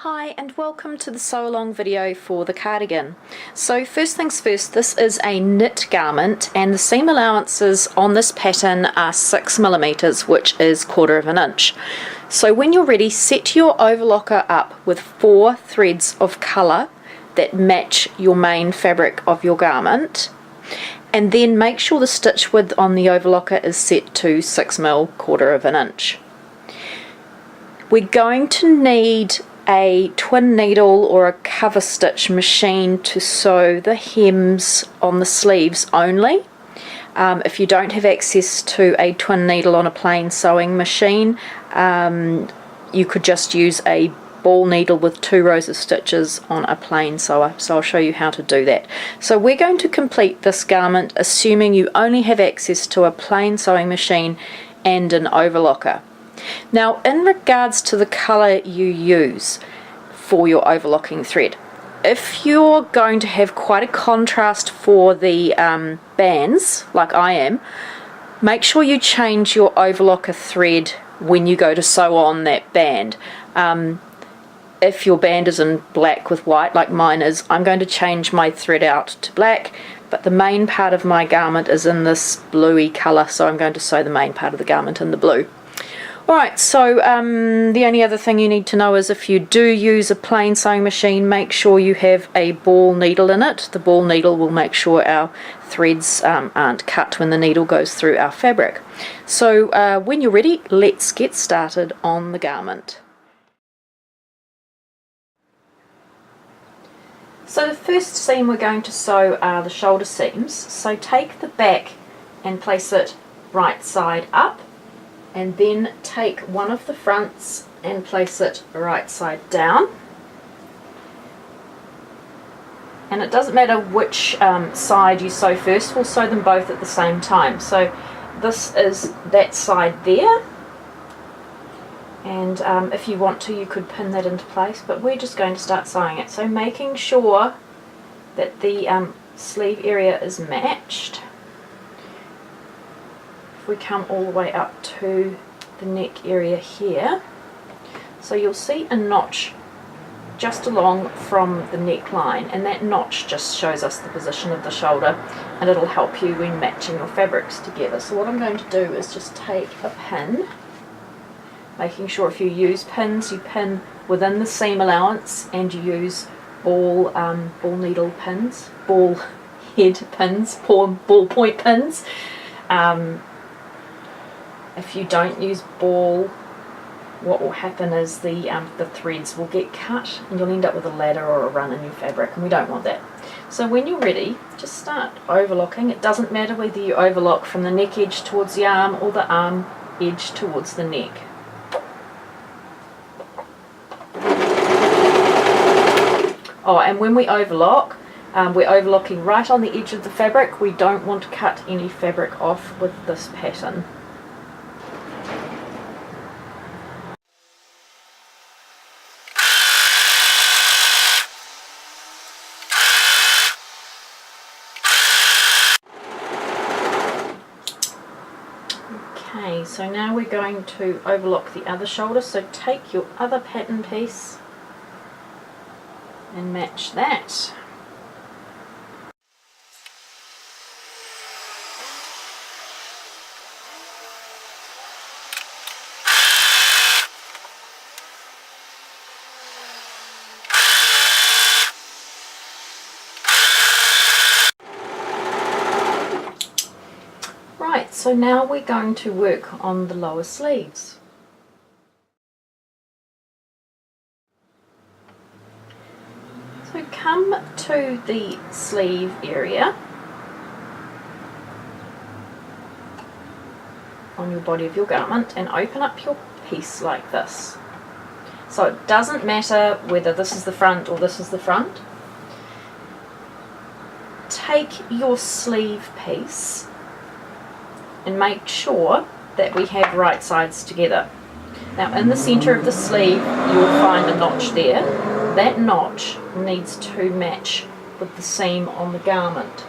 Hi and welcome to the sew-along video for the cardigan. So first things first, this is a knit garment and the seam allowances on this pattern are 6mm, which is 1/4 inch. So when you're ready, set your overlocker up with 4 threads of colour that match your main fabric of your garment, and then make sure the stitch width on the overlocker is set to 6mm, 1/4 inch. We're going to need a twin needle or a cover stitch machine to sew the hems on the sleeves only. If you don't have access to a twin needle on a plain sewing machine, you could just use a ball needle with 2 rows of stitches on a plain sewer. So I'll show you how to do that. So we're going to complete this garment assuming you only have access to a plain sewing machine and an overlocker. Now, in regards to the colour you use for your overlocking thread, if you're going to have quite a contrast for the bands, like I am, make sure you change your overlocker thread when you go to sew on that band. If your band is in black with white, like mine is, I'm going to change my thread out to black, but the main part of my garment is in this bluey colour, so I'm going to sew the main part of the garment in the blue. Alright, so the only other thing you need to know is if you do use a plain sewing machine, make sure you have a ball needle in it. The ball needle will make sure our threads aren't cut when the needle goes through our fabric. So when you're ready, let's get started on the garment. So the first seam we're going to sew are the shoulder seams. So take the back and place it right side up, and then take one of the fronts and place it right side down. And it doesn't matter which side you sew first, we'll sew them both at the same time. So this is that side there, and if you want to you could pin that into place, but we're just going to start sewing it. So making sure that the sleeve area is matched. We come all the way up to the neck area here, so you'll see a notch just along from the neckline, and that notch just shows us the position of the shoulder, and it'll help you when matching your fabrics together. So what I'm going to do is just take a pin, making sure if you use pins, you pin within the seam allowance and you use ball needle pins, ball head pins, ball point pins. If you don't use ball, what will happen is the threads will get cut and you'll end up with a ladder or a run in your fabric, and we don't want that. So when you're ready, just start overlocking. It doesn't matter whether you overlock from the neck edge towards the arm or the arm edge towards the neck. Oh, and when we overlock, we're overlocking right on the edge of the fabric. We don't want to cut any fabric off with this pattern. Okay, so now we're going to overlock the other shoulder, so take your other pattern piece and match that. Right, so now we're going to work on the lower sleeves. So come to the sleeve area on your body of your garment and open up your piece like this. So it doesn't matter whether this is the front or this is the front. Take your sleeve piece and make sure that we have right sides together. Now in the centre of the sleeve you'll find a notch there. That notch needs to match with the seam on the garment.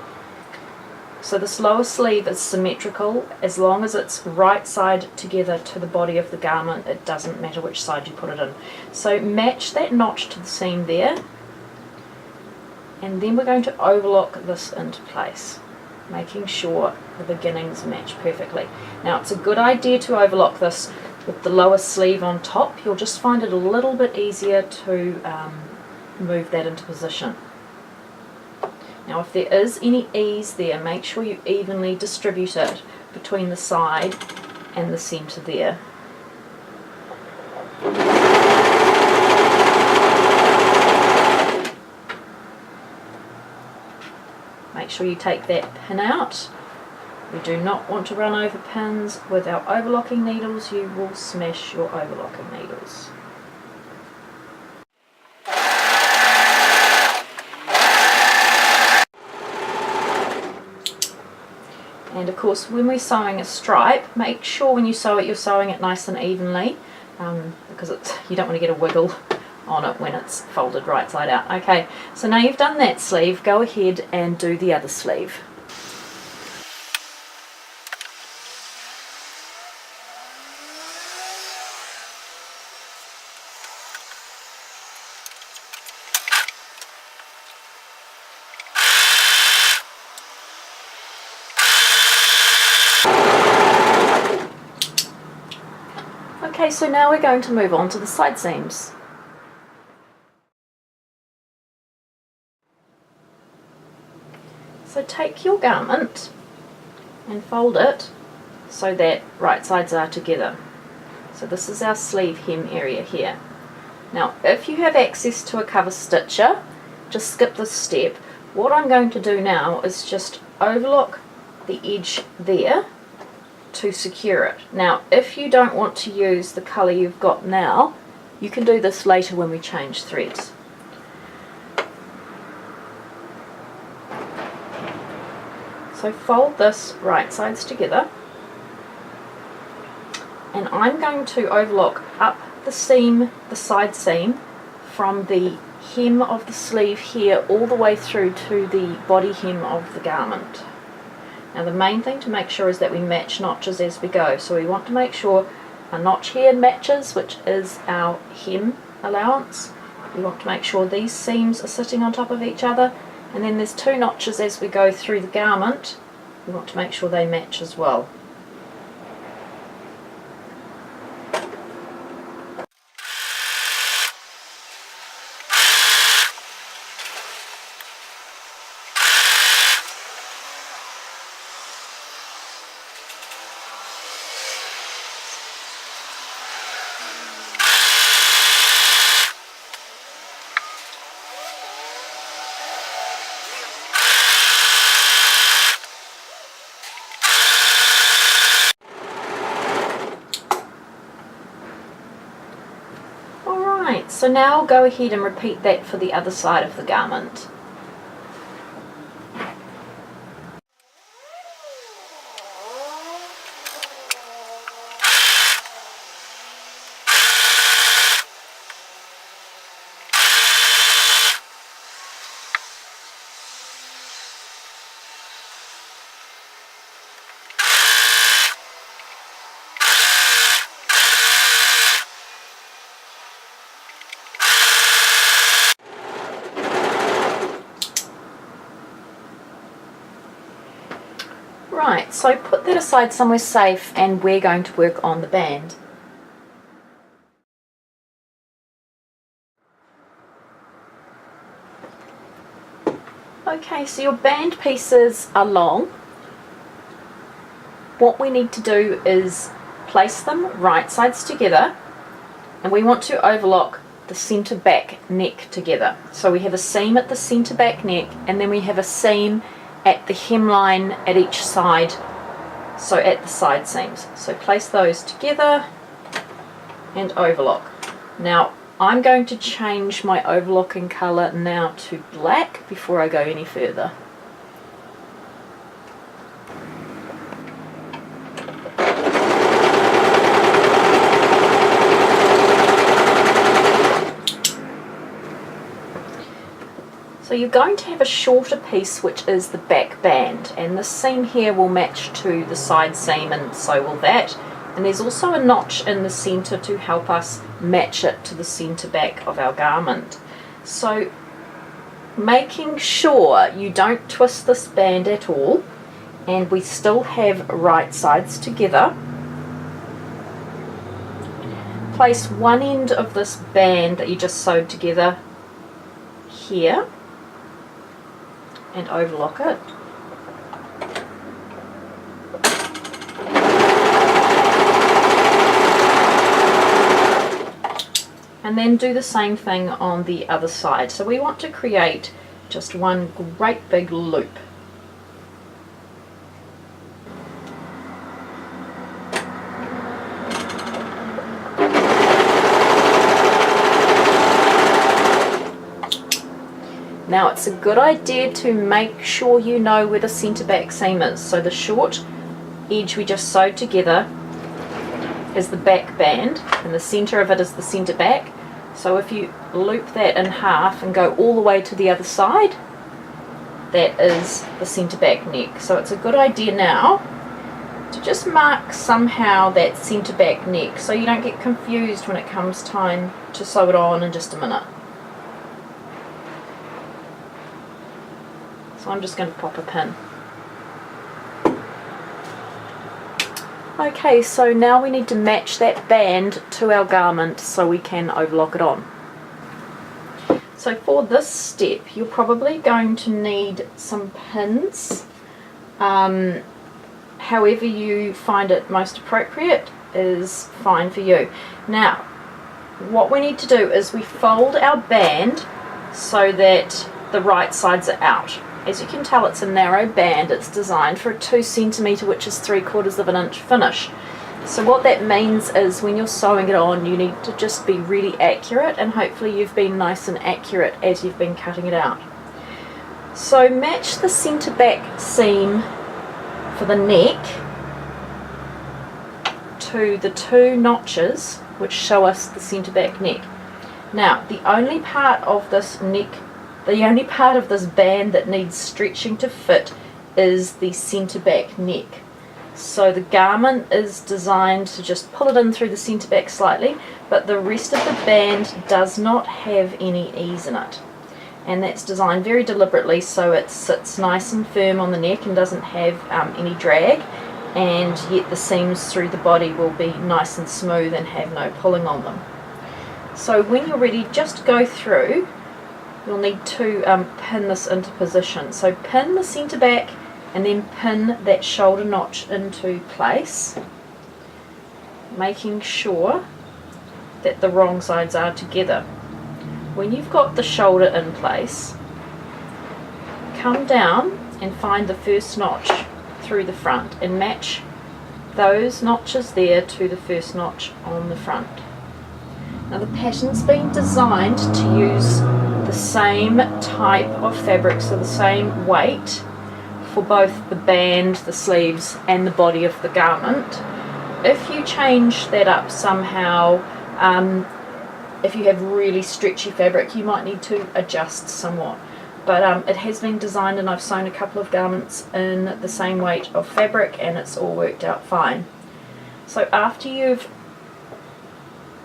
So this lower sleeve is symmetrical. As long as it's right side together to the body of the garment, it doesn't matter which side you put it in. So match that notch to the seam there, and then we're going to overlock this into place, making sure the beginnings match perfectly. Now it's a good idea to overlock this with the lower sleeve on top. You'll just find it a little bit easier to move that into position. Now if there is any ease there, make sure you evenly distribute it between the side and the centre there. Make sure you take that pin out. We do not want to run over pins. With our overlocking needles, you will smash your overlocking needles. And of course, when we're sewing a stripe, make sure when you sew it, you're sewing it nice and evenly, because you don't want to get a wiggle on it when it's folded right side out. Okay, so now you've done that sleeve, go ahead and do the other sleeve. Okay, so now we're going to move on to the side seams. So take your garment and fold it so that right sides are together. So this is our sleeve hem area here. Now if you have access to a cover stitcher, just skip this step. What I'm going to do now is just overlock the edge there to secure it. Now if you don't want to use the colour you've got now, you can do this later when we change threads. So fold this right sides together, and I'm going to overlock up the seam, the side seam, from the hem of the sleeve here all the way through to the body hem of the garment. Now the main thing to make sure is that we match notches as we go. So we want to make sure a notch here matches, which is our hem allowance. We want to make sure these seams are sitting on top of each other, and then there's two notches as we go through the garment. We want to make sure they match as well. So now I'll go ahead and repeat that for the other side of the garment. Right, so put that aside somewhere safe, and we're going to work on the band. Okay, so your band pieces are long. What we need to do is place them right sides together, and we want to overlock the centre back neck together. So we have a seam at the centre back neck, and then we have a seam at the hemline at each side, so at the side seams. So place those together and overlock. Now I'm going to change my overlocking colour now to black before I go any further. So you're going to have a shorter piece, which is the back band, and this seam here will match to the side seam, and so will that. And there's also a notch in the centre to help us match it to the centre back of our garment. So making sure you don't twist this band at all, and we still have right sides together. Place one end of this band that you just sewed together here and overlock it. And then do the same thing on the other side. So we want to create just one great big loop. Now it's a good idea to make sure you know where the centre back seam is. So the short edge we just sewed together is the back band, and the centre of it is the centre back. So if you loop that in half and go all the way to the other side, that is the centre back neck. So it's a good idea now to just mark somehow that centre back neck so you don't get confused when it comes time to sew it on in just a minute. So I'm just going to pop a pin. Okay, so now we need to match that band to our garment so we can overlock it on. So for this step, you're probably going to need some pins. However you find it most appropriate is fine for you. Now, what we need to do is we fold our band so that the right sides are out. As you can tell, it's a narrow band. It's designed for a 2 centimetre, which is 3/4 of an inch finish. So what that means is when you're sewing it on, you need to just be really accurate, and hopefully you've been nice and accurate as you've been cutting it out. So match the centre back seam for the neck to the 2 notches which show us the centre back neck. Now, the only part of this band that needs stretching to fit is the centre back neck. So the garment is designed to just pull it in through the centre back slightly, but the rest of the band does not have any ease in it. And that's designed very deliberately so it sits nice and firm on the neck and doesn't have any drag, and yet the seams through the body will be nice and smooth and have no pulling on them. So when you're ready, just go through. You'll need to pin this into position. So pin the centre back and then pin that shoulder notch into place, making sure that the wrong sides are together. When you've got the shoulder in place, come down and find the first notch through the front and match those notches there to the first notch on the front. Now the pattern's been designed to use the same type of fabric, so the same weight for both the band, the sleeves and the body of the garment. If you change that up somehow, if you have really stretchy fabric, you might need to adjust somewhat. But it has been designed, and I've sewn a couple of garments in the same weight of fabric and it's all worked out fine. So after you've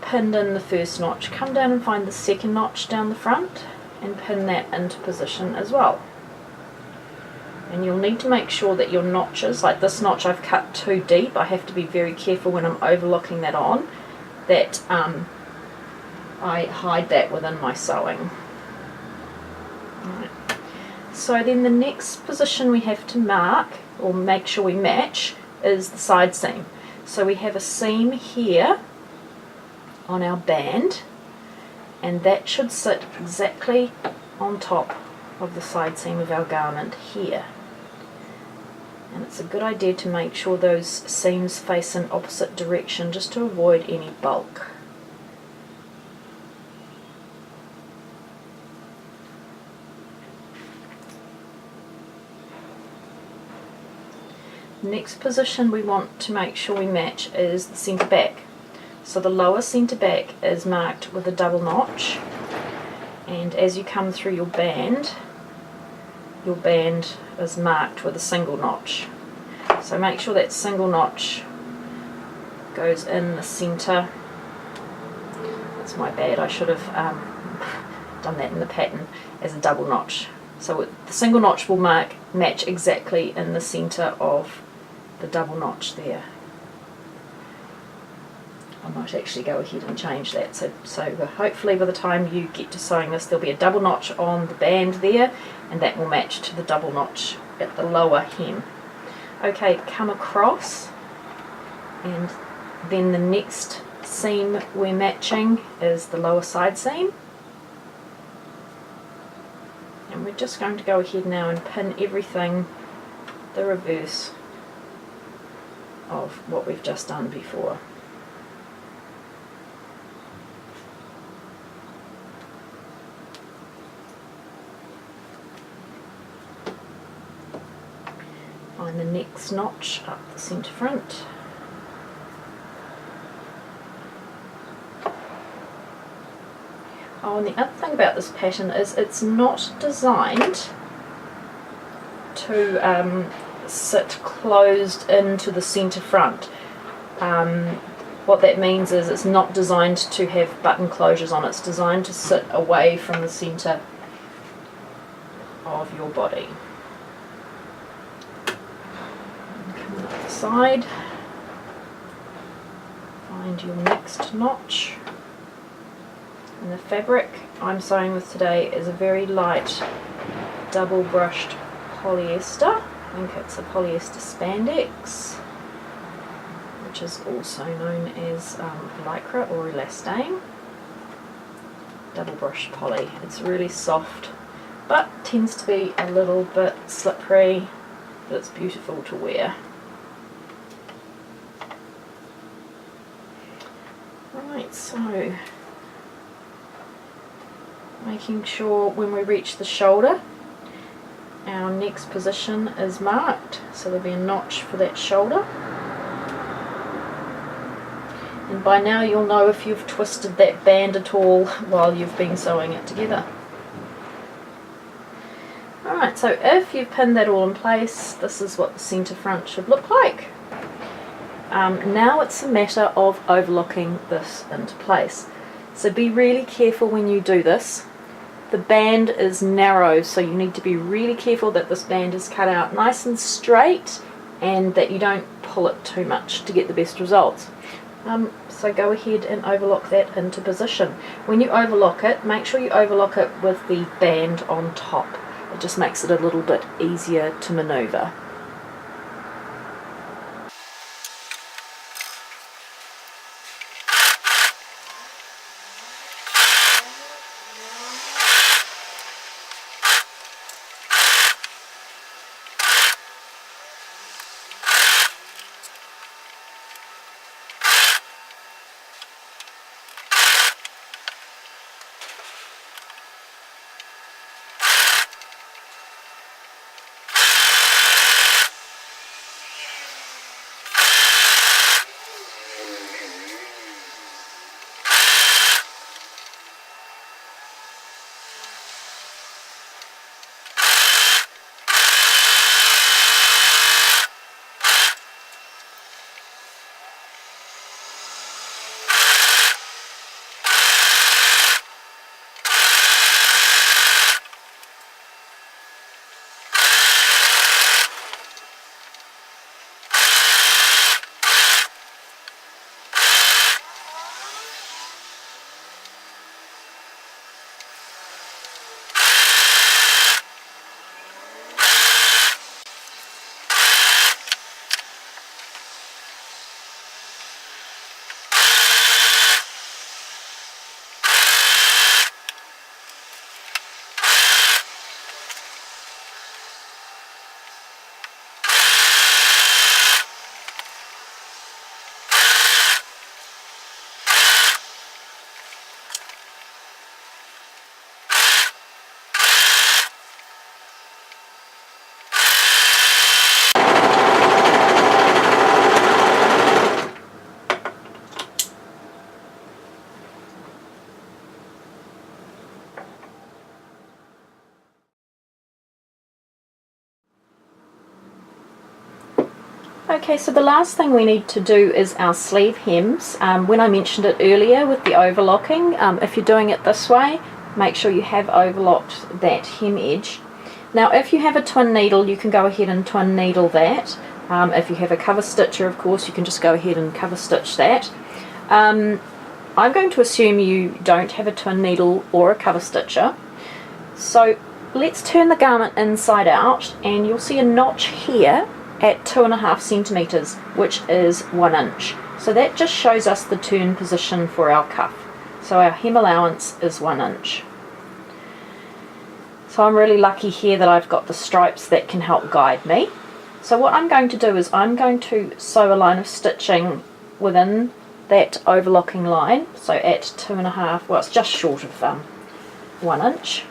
pinned in the first notch, come down and find the second notch down the front and pin that into position as well. And you'll need to make sure that your notches, like this notch I've cut too deep, I have to be very careful when I'm overlocking that on, that I hide that within my sewing. Right. So then the next position we have to mark, or make sure we match, is the side seam. So we have a seam here on our band, and that should sit exactly on top of the side seam of our garment here. And it's a good idea to make sure those seams face in opposite direction just to avoid any bulk. Next position we want to make sure we match is the centre back. So the lower centre back is marked with a double notch, and as you come through your band your band is marked with a single notch. So make sure that single notch goes in the centre. That's my bad, I should have done that in the pattern as a double notch. So the single notch will match exactly in the centre of the double notch there. I might actually go ahead and change that, so hopefully by the time you get to sewing this there'll be a double notch on the band there, and that will match to the double notch at the lower hem. Okay, come across, and then the next seam we're matching is the lower side seam, and we're just going to go ahead now and pin everything the reverse of what we've just done before. Find the next notch up the centre front. Oh, and the other thing about this pattern is it's not designed to sit closed into the centre front. What that means is it's not designed to have button closures on it. It's designed to sit away from the centre of your body. Come up the side, find your next notch. And the fabric I'm sewing with today is a very light double brushed polyester. I think it's a polyester spandex, which is also known as lycra or elastane. Double brushed poly. It's really soft but tends to be a little bit slippery, but it's beautiful to wear. Right, so making sure when we reach the shoulder our next position is marked, so there'll be a notch for that shoulder, and by now you'll know if you've twisted that band at all while you've been sewing it together. Alright, so if you've pinned that all in place, this is what the centre front should look like. Now it's a matter of overlocking this into place. So be really careful when you do this. The band is narrow, so you need to be really careful that this band is cut out nice and straight and that you don't pull it too much to get the best results. So go ahead and overlock that into position. When you overlock it, make sure you overlock it with the band on top. It just makes it a little bit easier to manoeuvre. Okay, so the last thing we need to do is our sleeve hems. When I mentioned it earlier with the overlocking, if you're doing it this way, make sure you have overlocked that hem edge. Now if you have a twin needle, you can go ahead and twin needle that. If you have a cover stitcher, of course, you can just go ahead and cover stitch that. I'm going to assume you don't have a twin needle or a cover stitcher. So let's turn the garment inside out, and you'll see a notch here at 2.5 centimeters, which is 1 inch. So that just shows us the turn position for our cuff. So our hem allowance is 1 inch. So I'm really lucky here that I've got the stripes that can help guide me. So what I'm going to do is I'm going to sew a line of stitching within that overlocking line, so at 2.5, well, it's just short of 1 inch.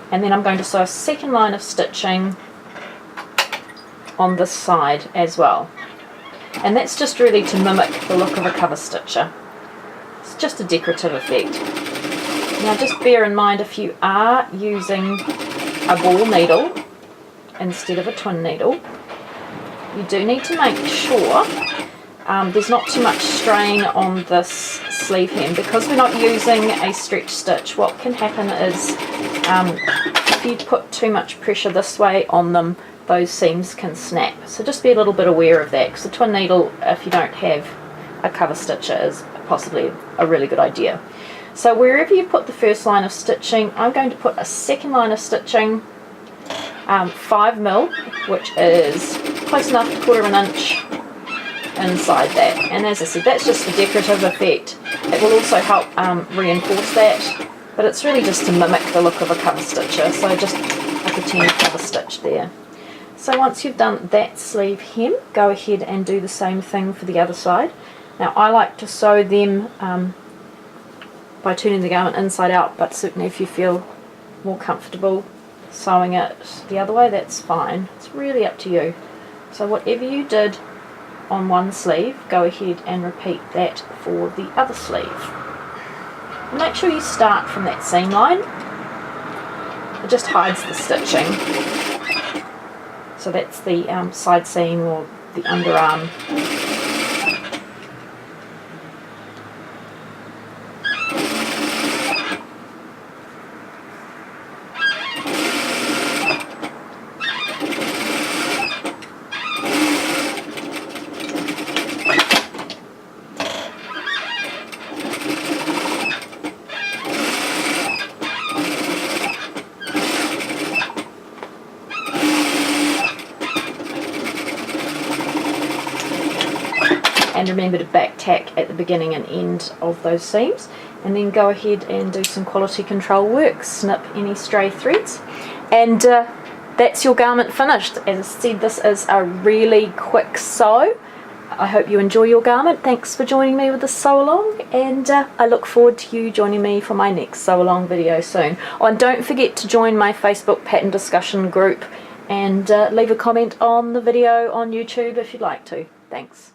And then I'm going to sew a second line of stitching on this side as well. And that's just really to mimic the look of a cover stitcher. It's just a decorative effect. Now just bear in mind, if you are using a ball needle instead of a twin needle, you do need to make sure there's not too much strain on this sleeve hem. Because we're not using a stretch stitch, what can happen is if you put too much pressure this way on them, those seams can snap. So just be a little bit aware of that, because the twin needle, if you don't have a cover stitcher, is possibly a really good idea. So wherever you put the first line of stitching, I'm going to put a second line of stitching, 5mm, which is close enough to 1/4 inch inside that. And as I said, that's just a decorative effect. It will also help reinforce that, but it's really just to mimic the look of a cover stitcher, so just a pretend cover stitch there. So once you've done that sleeve hem, go ahead and do the same thing for the other side. Now I like to sew them by turning the garment inside out, but certainly if you feel more comfortable sewing it the other way, that's fine. It's really up to you. So whatever you did on one sleeve, go ahead and repeat that for the other sleeve. Make sure you start from that seam line. It just hides the stitching. So that's the side seam or the underarm. And remember to back tack at the beginning and end of those seams, and then go ahead and do some quality control work, snip any stray threads, and that's your garment finished. As I said, this is a really quick sew. I hope you enjoy your garment. Thanks for joining me with this sew-along, and I look forward to you joining me for my next sew-along video soon. Oh, and don't forget to join my Facebook pattern discussion group, and leave a comment on the video on YouTube if you'd like to. Thanks.